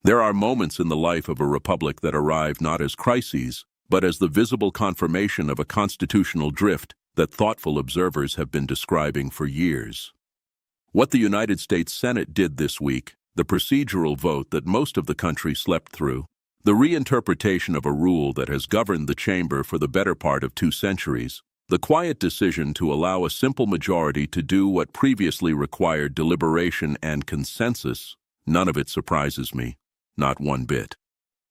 There are moments in the life of a republic that arrive not as crises, but as the visible confirmation of a constitutional drift that thoughtful observers have been describing for years. What the United States Senate did this week, the procedural vote that most of the country slept through, the reinterpretation of a rule that has governed the chamber for the better part of 2 centuries, the quiet decision to allow a simple majority to do what previously required deliberation and consensus, none of it surprises me, not one bit.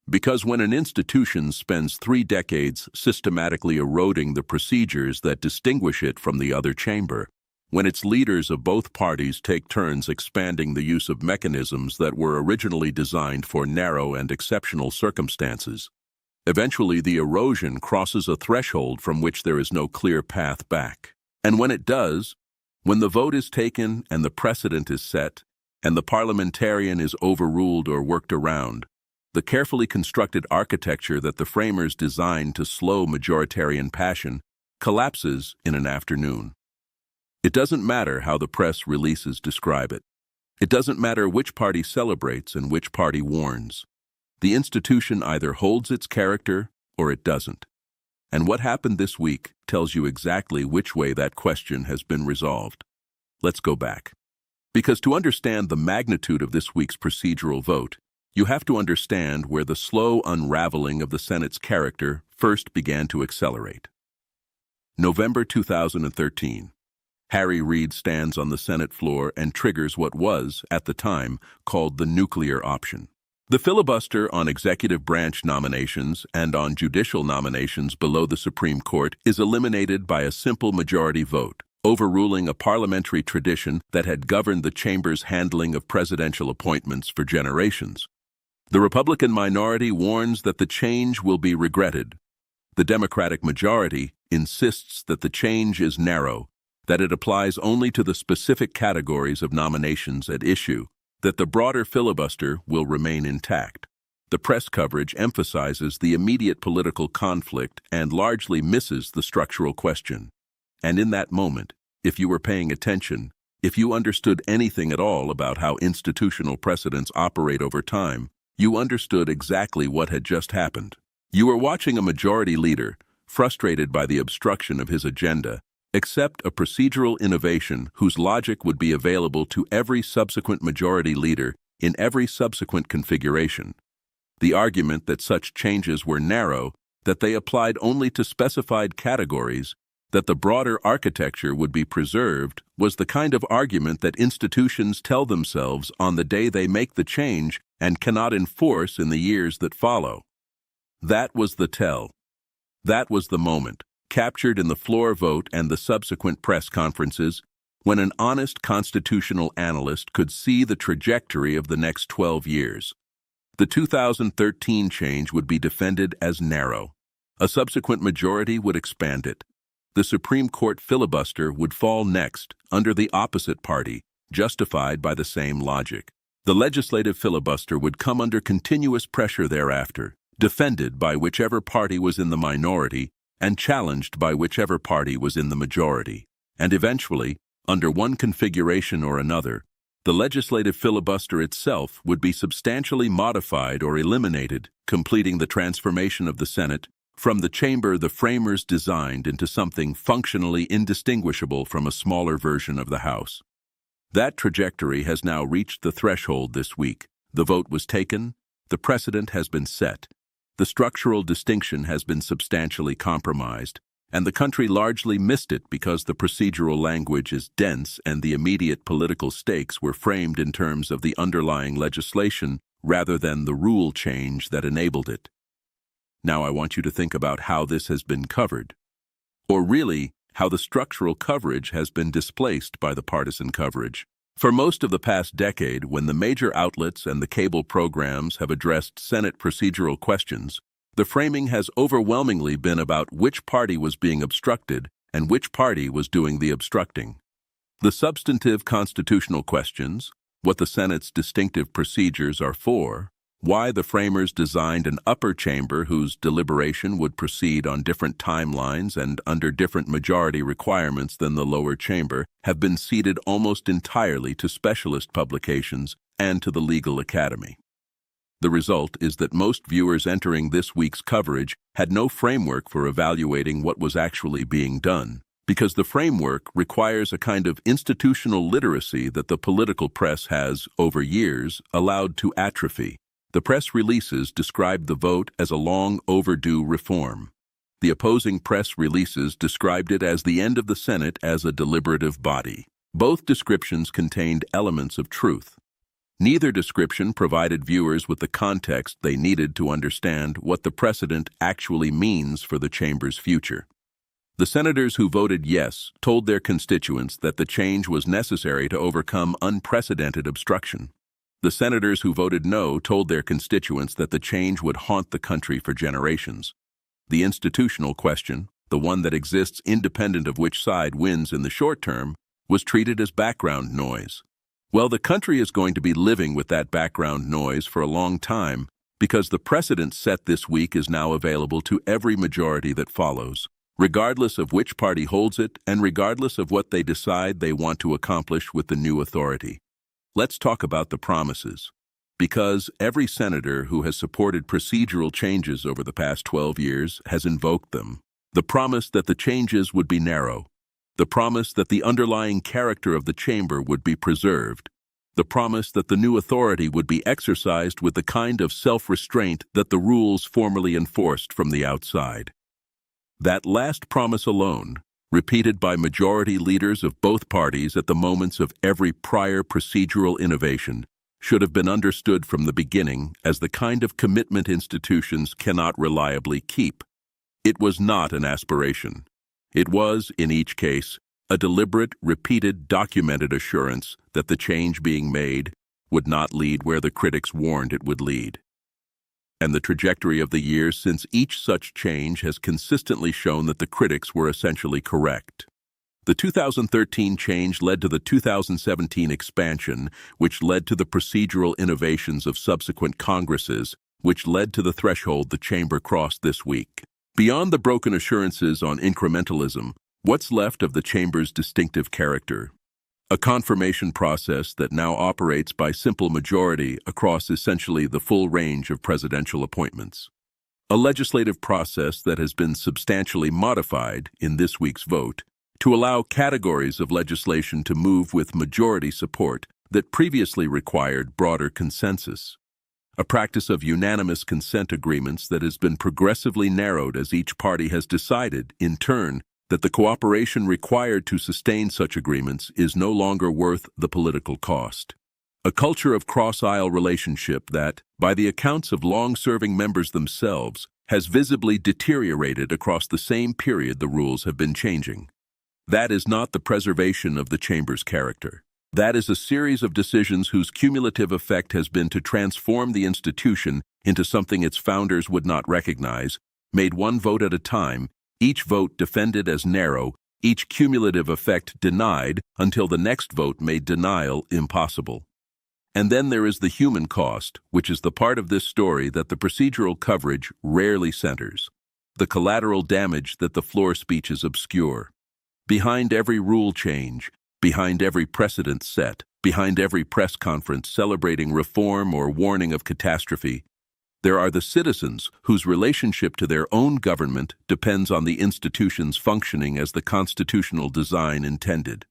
Because when an institution spends 3 decades systematically eroding the procedures that distinguish it from the other chamber, when its leaders of both parties take turns expanding the use of mechanisms that were originally designed for narrow and exceptional circumstances, eventually the erosion crosses a threshold from which there is no clear path back. And when it does, when the vote is taken and the precedent is set, and the parliamentarian is overruled or worked around, the carefully constructed architecture that the framers designed to slow majoritarian passion collapses in an afternoon. It doesn't matter how the press releases describe it. It doesn't matter which party celebrates and which party warns. The institution either holds its character or it doesn't. And what happened this week tells you exactly which way that question has been resolved. Let's go back. Because to understand the magnitude of this week's procedural vote, you have to understand where the slow unraveling of the Senate's character first began to accelerate. November 2013. Harry Reid stands on the Senate floor and triggers what was, at the time, called the nuclear option. The filibuster on executive branch nominations and on judicial nominations below the Supreme Court is eliminated by a simple majority vote, overruling a parliamentary tradition that had governed the chamber's handling of presidential appointments for generations. The Republican minority warns that the change will be regretted. The Democratic majority insists that the change is narrow, that it applies only to the specific categories of nominations at issue, that the broader filibuster will remain intact. The press coverage emphasizes the immediate political conflict and largely misses the structural question. And in that moment, if you were paying attention, if you understood anything at all about how institutional precedents operate over time, you understood exactly what had just happened. You were watching a majority leader, frustrated by the obstruction of his agenda, accept a procedural innovation whose logic would be available to every subsequent majority leader in every subsequent configuration. The argument that such changes were narrow, that they applied only to specified categories, that the broader architecture would be preserved, was the kind of argument that institutions tell themselves on the day they make the change and cannot enforce in the years that follow. That was the tell. That was the moment, captured in the floor vote and the subsequent press conferences, when an honest constitutional analyst could see the trajectory of the next 12 years. The 2013 change would be defended as narrow. A subsequent majority would expand it. The Supreme Court filibuster would fall next, under the opposite party, justified by the same logic. The legislative filibuster would come under continuous pressure thereafter, defended by whichever party was in the minority, and challenged by whichever party was in the majority. And eventually, under one configuration or another, the legislative filibuster itself would be substantially modified or eliminated, completing the transformation of the Senate from the chamber the framers designed into something functionally indistinguishable from a smaller version of the House. That trajectory has now reached the threshold this week. The vote was taken, the precedent has been set. The structural distinction has been substantially compromised, and the country largely missed it because the procedural language is dense and the immediate political stakes were framed in terms of the underlying legislation rather than the rule change that enabled it. Now I want you to think about how this has been covered, or really, how the structural coverage has been displaced by the partisan coverage. For most of the past decade, when the major outlets and the cable programs have addressed Senate procedural questions, the framing has overwhelmingly been about which party was being obstructed and which party was doing the obstructing. The substantive constitutional questions, what the Senate's distinctive procedures are for, why the framers designed an upper chamber whose deliberation would proceed on different timelines and under different majority requirements than the lower chamber, have been ceded almost entirely to specialist publications and to the legal academy. The result is that most viewers entering this week's coverage had no framework for evaluating what was actually being done, because the framework requires a kind of institutional literacy that the political press has, over years, allowed to atrophy. The press releases described the vote as a long overdue reform. The opposing press releases described it as the end of the Senate as a deliberative body. Both descriptions contained elements of truth. Neither description provided viewers with the context they needed to understand what the precedent actually means for the chamber's future. The senators who voted yes told their constituents that the change was necessary to overcome unprecedented obstruction. The senators who voted no told their constituents that the change would haunt the country for generations. The institutional question, the one that exists independent of which side wins in the short term, was treated as background noise. Well, the country is going to be living with that background noise for a long time because the precedent set this week is now available to every majority that follows, regardless of which party holds it and regardless of what they decide they want to accomplish with the new authority. Let's talk about the promises. Because every senator who has supported procedural changes over the past 12 years has invoked them. The promise that the changes would be narrow. The promise that the underlying character of the chamber would be preserved. The promise that the new authority would be exercised with the kind of self-restraint that the rules formerly enforced from the outside. That last promise alone, repeated by majority leaders of both parties at the moments of every prior procedural innovation, should have been understood from the beginning as the kind of commitment institutions cannot reliably keep. It was not an aspiration. It was, in each case, a deliberate, repeated, documented assurance that the change being made would not lead where the critics warned it would lead. And the trajectory of the years since each such change has consistently shown that the critics were essentially correct. The 2013 change led to the 2017 expansion, which led to the procedural innovations of subsequent Congresses, which led to the threshold the chamber crossed this week. Beyond the broken assurances on incrementalism, what's left of the chamber's distinctive character? A confirmation process that now operates by simple majority across essentially the full range of presidential appointments. A legislative process that has been substantially modified in this week's vote to allow categories of legislation to move with majority support that previously required broader consensus. A practice of unanimous consent agreements that has been progressively narrowed as each party has decided, in turn, that the cooperation required to sustain such agreements is no longer worth the political cost. A culture of cross-aisle relationship that, by the accounts of long-serving members themselves, has visibly deteriorated across the same period the rules have been changing. That is not the preservation of the chamber's character. That is a series of decisions whose cumulative effect has been to transform the institution into something its founders would not recognize, made one vote at a time, each vote defended as narrow, each cumulative effect denied until the next vote made denial impossible. And then there is the human cost, which is the part of this story that the procedural coverage rarely centers. The collateral damage that the floor speeches obscure. Behind every rule change, behind every precedent set, behind every press conference celebrating reform or warning of catastrophe, there are the citizens whose relationship to their own government depends on the institution's functioning as the constitutional design intended.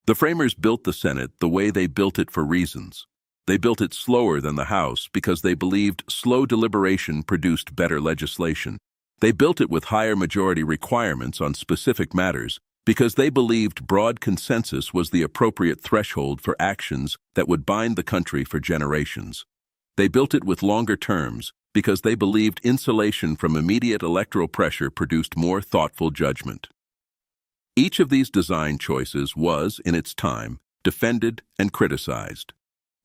The framers built the Senate the way they built it for reasons. They built it slower than the House because they believed slow deliberation produced better legislation. They built it with higher majority requirements on specific matters because they believed broad consensus was the appropriate threshold for actions that would bind the country for generations. They built it with longer terms because they believed insulation from immediate electoral pressure produced more thoughtful judgment. Each of these design choices was, in its time, defended and criticized.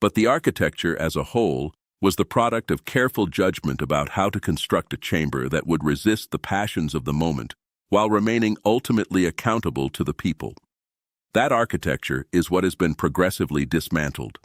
But the architecture as a whole was the product of careful judgment about how to construct a chamber that would resist the passions of the moment while remaining ultimately accountable to the people. That architecture is what has been progressively dismantled,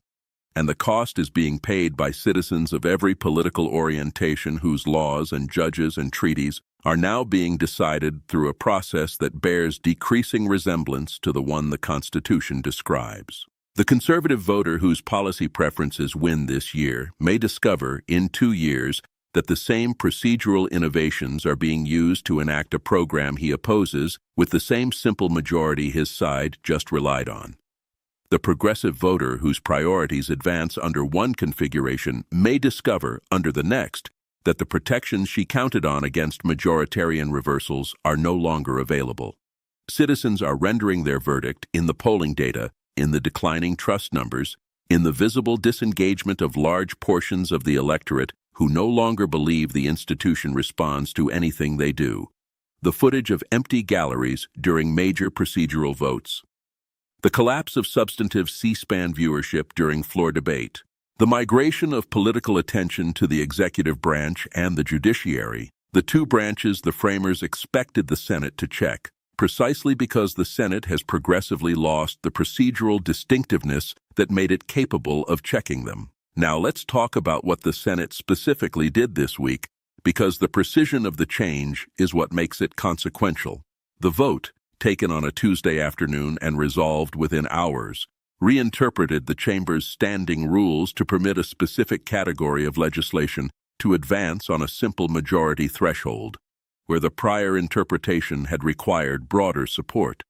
and the cost is being paid by citizens of every political orientation whose laws and judges and treaties are now being decided through a process that bears decreasing resemblance to the one the Constitution describes. The conservative voter whose policy preferences win this year may discover, in 2 years, that the same procedural innovations are being used to enact a program he opposes with the same simple majority his side just relied on. The progressive voter whose priorities advance under one configuration may discover, under the next, that the protections she counted on against majoritarian reversals are no longer available. Citizens are rendering their verdict in the polling data, in the declining trust numbers, in the visible disengagement of large portions of the electorate who no longer believe the institution responds to anything they do. The footage of empty galleries during major procedural votes. The collapse of substantive C-SPAN viewership during floor debate. The migration of political attention to the executive branch and the judiciary, the two branches the framers expected the Senate to check, precisely because the Senate has progressively lost the procedural distinctiveness that made it capable of checking them. Now let's talk about what the Senate specifically did this week, because the precision of the change is what makes it consequential. The vote, taken on a Tuesday afternoon and resolved within hours, reinterpreted the Chamber's standing rules to permit a specific category of legislation to advance on a simple majority threshold, where the prior interpretation had required broader support.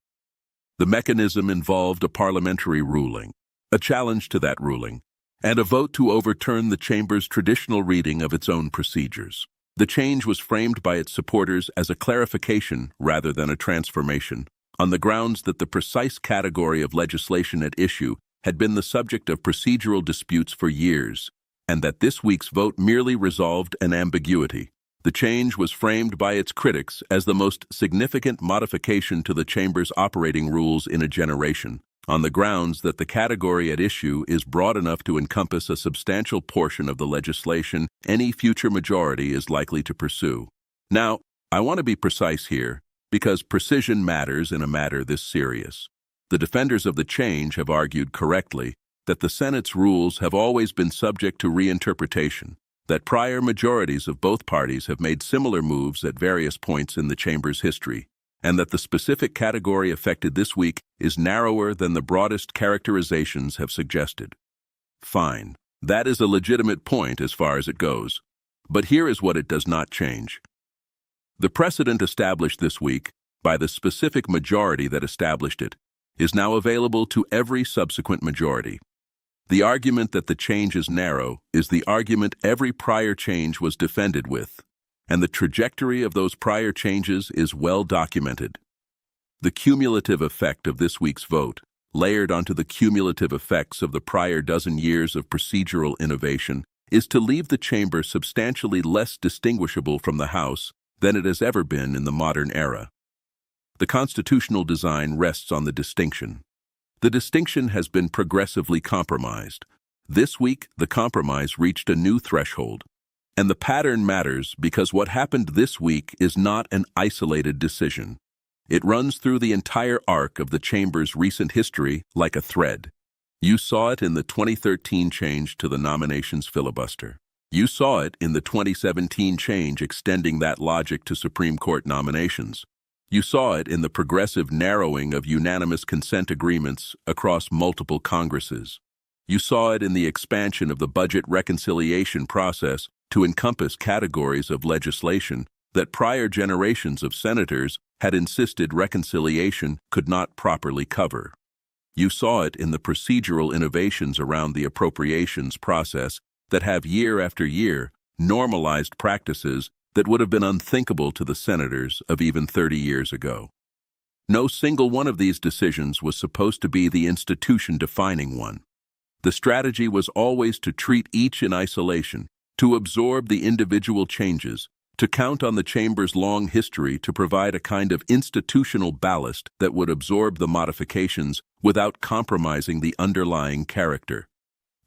The mechanism involved a parliamentary ruling, a challenge to that ruling, and a vote to overturn the Chamber's traditional reading of its own procedures. The change was framed by its supporters as a clarification rather than a transformation, on the grounds that the precise category of legislation at issue had been the subject of procedural disputes for years, and that this week's vote merely resolved an ambiguity. The change was framed by its critics as the most significant modification to the Chamber's operating rules in a generation, on the grounds that the category at issue is broad enough to encompass a substantial portion of the legislation any future majority is likely to pursue. Now, I want to be precise here, because precision matters in a matter this serious. The defenders of the change have argued correctly that the Senate's rules have always been subject to reinterpretation, that prior majorities of both parties have made similar moves at various points in the Chamber's history, and that the specific category affected this week is narrower than the broadest characterizations have suggested. Fine. That is a legitimate point as far as it goes. But here is what it does not change. The precedent established this week, by the specific majority that established it, is now available to every subsequent majority. The argument that the change is narrow is the argument every prior change was defended with, and the trajectory of those prior changes is well documented. The cumulative effect of this week's vote, layered onto the cumulative effects of the prior dozen years of procedural innovation, is to leave the Chamber substantially less distinguishable from the House than it has ever been in the modern era. The constitutional design rests on the distinction. The distinction has been progressively compromised. This week, the compromise reached a new threshold. And the pattern matters because what happened this week is not an isolated decision. It runs through the entire arc of the Chamber's recent history like a thread. You saw it in the 2013 change to the nominations filibuster. You saw it in the 2017 change extending that logic to Supreme Court nominations. You saw it in the progressive narrowing of unanimous consent agreements across multiple Congresses. You saw it in the expansion of the budget reconciliation process to encompass categories of legislation that prior generations of senators had insisted reconciliation could not properly cover. You saw it in the procedural innovations around the appropriations process that have year after year normalized practices that would have been unthinkable to the senators of even 30 years ago. No single one of these decisions was supposed to be the institution-defining one. The strategy was always to treat each in isolation, to absorb the individual changes, to count on the Chamber's long history to provide a kind of institutional ballast that would absorb the modifications without compromising the underlying character.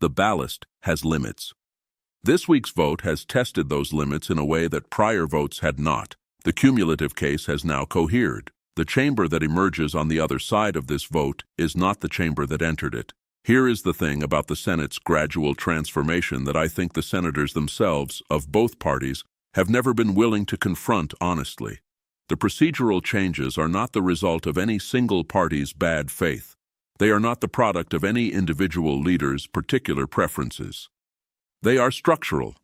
The ballast has limits. This week's vote has tested those limits in a way that prior votes had not. The cumulative case has now cohered. The chamber that emerges on the other side of this vote is not the chamber that entered it. Here is the thing about the Senate's gradual transformation that I think the senators themselves, of both parties, have never been willing to confront honestly. The procedural changes are not the result of any single party's bad faith. They are not the product of any individual leader's particular preferences. They are structural.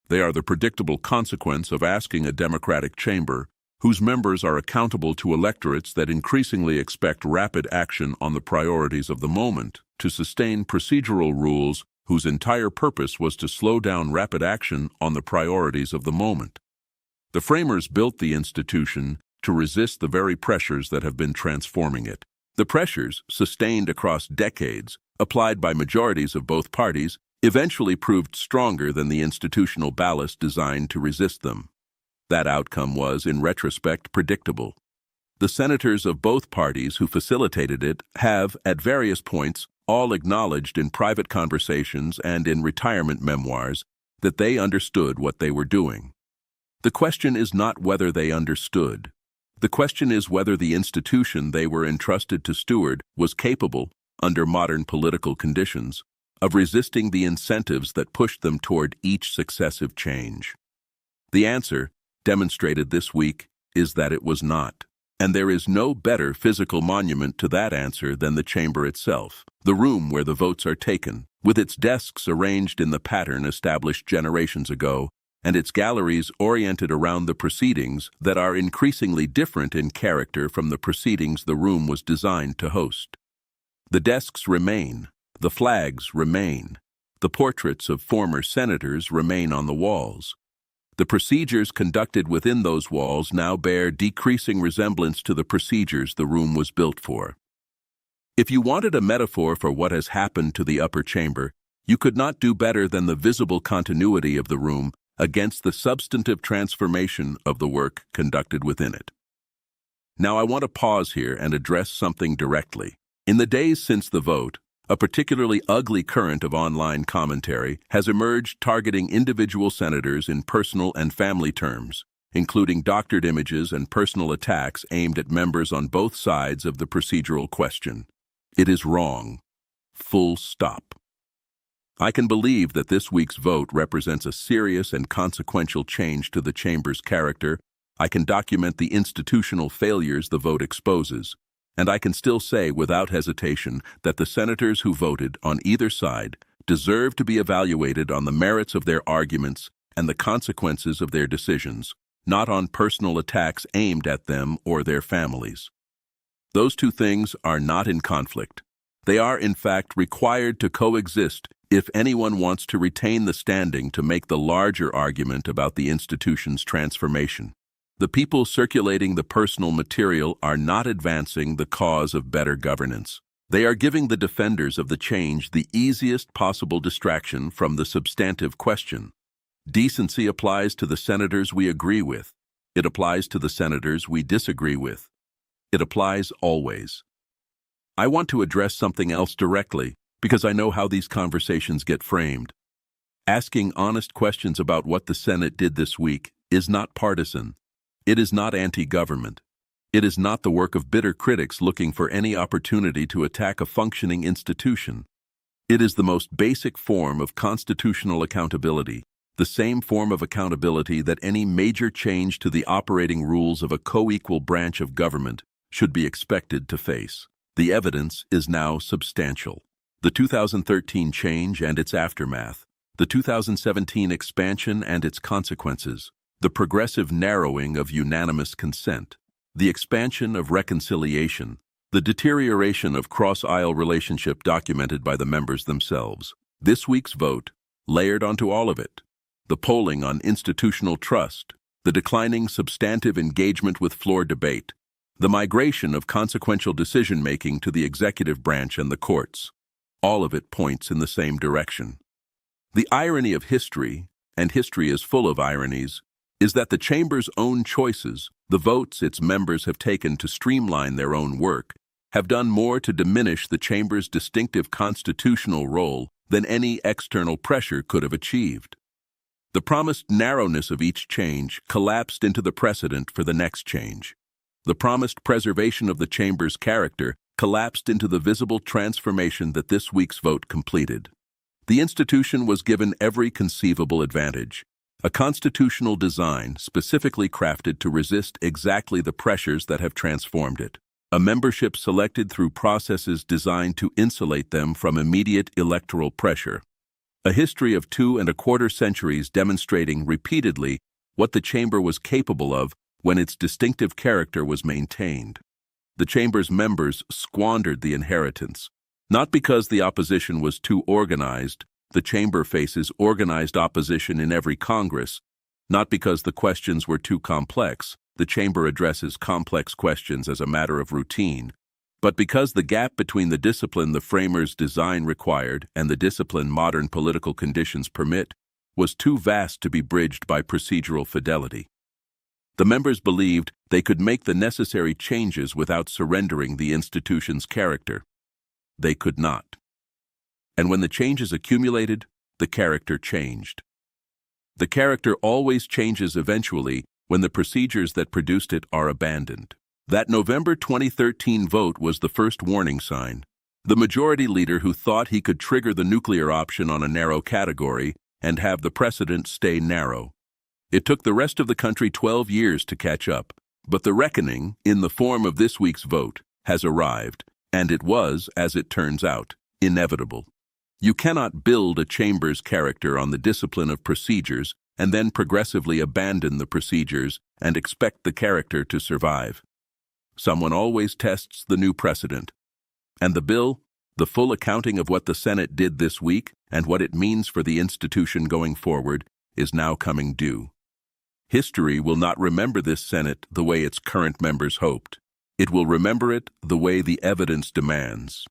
They are the predictable consequence of asking a democratic chamber whose members are accountable to electorates that increasingly expect rapid action on the priorities of the moment to sustain procedural rules whose entire purpose was to slow down rapid action on the priorities of the moment. The framers built the institution to resist the very pressures that have been transforming it. The pressures, sustained across decades, applied by majorities of both parties, eventually proved stronger than the institutional ballast designed to resist them. That outcome was, in retrospect, predictable. The senators of both parties who facilitated it have, at various points, all acknowledged in private conversations and in retirement memoirs that they understood what they were doing. The question is not whether they understood. The question is whether the institution they were entrusted to steward was capable, under modern political conditions, of resisting the incentives that pushed them toward each successive change. The answer, demonstrated this week, is that it was not. And there is no better physical monument to that answer than the chamber itself, the room where the votes are taken, with its desks arranged in the pattern established generations ago, and its galleries oriented around the proceedings that are increasingly different in character from the proceedings the room was designed to host. The desks remain, the flags remain, the portraits of former senators remain on the walls. The procedures conducted within those walls now bear decreasing resemblance to the procedures the room was built for. If you wanted a metaphor for what has happened to the upper chamber, you could not do better than the visible continuity of the room against the substantive transformation of the work conducted within it. Now I want to pause here and address something directly. In the days since the vote, a particularly ugly current of online commentary has emerged targeting individual senators in personal and family terms, including doctored images and personal attacks aimed at members on both sides of the procedural question. It is wrong. Full stop. I can believe that this week's vote represents a serious and consequential change to the chamber's character. I can document the institutional failures the vote exposes. And I can still say without hesitation that the senators who voted on either side deserve to be evaluated on the merits of their arguments and the consequences of their decisions, not on personal attacks aimed at them or their families. Those two things are not in conflict. They are, in fact, required to coexist if anyone wants to retain the standing to make the larger argument about the institution's transformation. The people circulating the personal material are not advancing the cause of better governance. They are giving the defenders of the change the easiest possible distraction from the substantive question. Decency applies to the senators we agree with. It applies to the senators we disagree with. It applies always. I want to address something else directly because I know how these conversations get framed. Asking honest questions about what the Senate did this week is not partisan. It is not anti-government. It is not the work of bitter critics looking for any opportunity to attack a functioning institution. It is the most basic form of constitutional accountability, the same form of accountability that any major change to the operating rules of a co-equal branch of government should be expected to face. The evidence is now substantial. The 2013 change and its aftermath, the 2017 expansion and its consequences, the progressive narrowing of unanimous consent, the expansion of reconciliation, the deterioration of cross-aisle relationship documented by the members themselves. This week's vote, layered onto all of it, the polling on institutional trust, the declining substantive engagement with floor debate, the migration of consequential decision-making to the executive branch and the courts, all of it points in the same direction. The irony of history, and history is full of ironies, is that the chamber's own choices, the votes its members have taken to streamline their own work, have done more to diminish the chamber's distinctive constitutional role than any external pressure could have achieved. The promised narrowness of each change collapsed into the precedent for the next change. The promised preservation of the chamber's character collapsed into the visible transformation that this week's vote completed. The institution was given every conceivable advantage, a constitutional design specifically crafted to resist exactly the pressures that have transformed it. a membership selected through processes designed to insulate them from immediate electoral pressure. A history of 2¼ centuries demonstrating repeatedly what the chamber was capable of when its distinctive character was maintained. The chamber's members squandered the inheritance. Not because the opposition was too organized, the chamber faces organized opposition in every Congress. Not because the questions were too complex, the chamber addresses complex questions as a matter of routine, but because the gap between the discipline the framers' design required and the discipline modern political conditions permit was too vast to be bridged by procedural fidelity. The members believed they could make the necessary changes without surrendering the institution's character. They could not. And when the changes accumulated, the character changed. The character always changes eventually when the procedures that produced it are abandoned. That November 2013 vote was the first warning sign. The majority leader who thought he could trigger the nuclear option on a narrow category and have the precedent stay narrow. It took the rest of the country 12 years to catch up, but the reckoning, in the form of this week's vote, has arrived, and it was, as it turns out, inevitable. You cannot build a chamber's character on the discipline of procedures and then progressively abandon the procedures and expect the character to survive. Someone always tests the new precedent. And the bill, the full accounting of what the Senate did this week and what it means for the institution going forward, is now coming due. History will not remember this Senate the way its current members hoped. It will remember it the way the evidence demands.